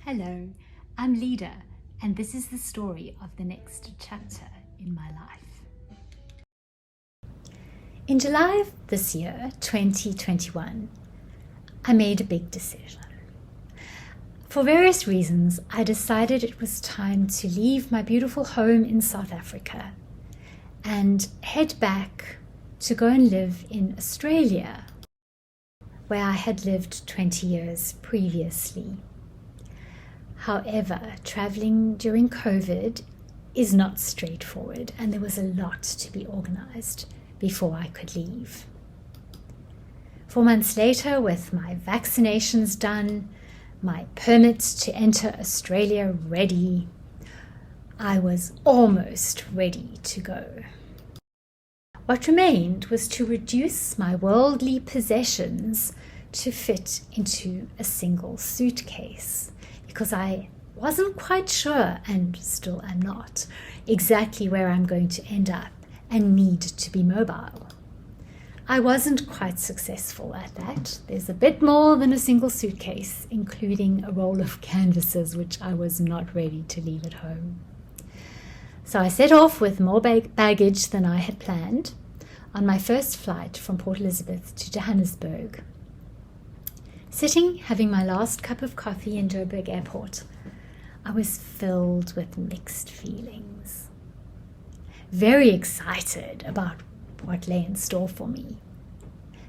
Hello, I'm Lida, and this is the story of the next chapter in my life. In July of this year, 2021, I made a big decision. For various reasons, I decided it was time to leave my beautiful home in South Africa and head back to go and live in Australia, where I had lived 20 years previously. However, traveling during COVID is not straightforward, and there was a lot to be organized before I could leave. 4 months later, with my vaccinations done, my permit to enter Australia ready, I was almost ready to go. What remained was to reduce my worldly possessions to fit into a single suitcase, because I wasn't quite sure, and still am not, exactly where I'm going to end up and need to be mobile. I wasn't quite successful at that. There's a bit more than a single suitcase, including a roll of canvases, which I was not ready to leave at home. So I set off with more baggage than I had planned on my first flight from Port Elizabeth to Johannesburg. Sitting, having my last cup of coffee in Joburg Airport, I was filled with mixed feelings. Very excited about what lay in store for me,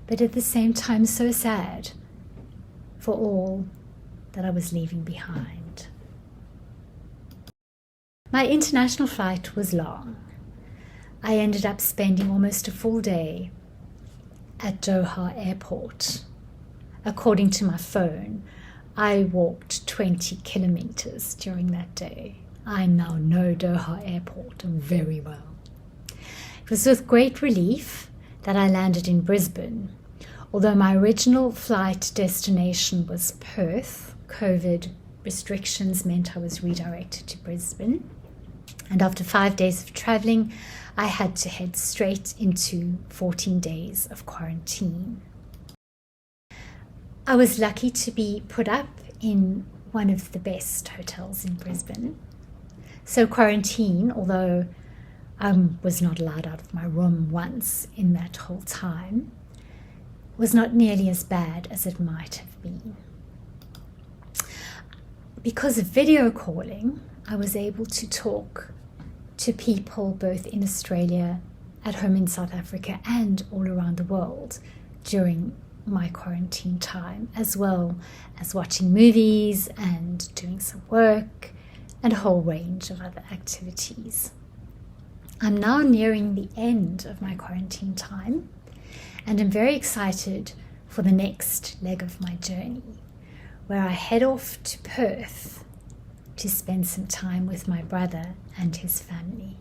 but at the same time so sad for all that I was leaving behind. My international flight was long. I ended up spending almost a full day at Doha Airport. According to my phone, I walked 20 kilometers during that day. I now know Doha Airport very well. It was with great relief that I landed in Brisbane. Although my original flight destination was Perth, COVID restrictions meant I was redirected to Brisbane. And after 5 days of traveling, I had to head straight into 14 days of quarantine. I was lucky to be put up in one of the best hotels in Brisbane. So quarantine, although I was not allowed out of my room once in that whole time, was not nearly as bad as it might have been. Because of video calling, I was able to talk to people both in Australia, at home in South Africa, and all around the world during my quarantine time, as well as watching movies and doing some work and a whole range of other activities. I'm now nearing the end of my quarantine time, and I'm very excited for the next leg of my journey, where I head off to Perth to spend some time with my brother and his family.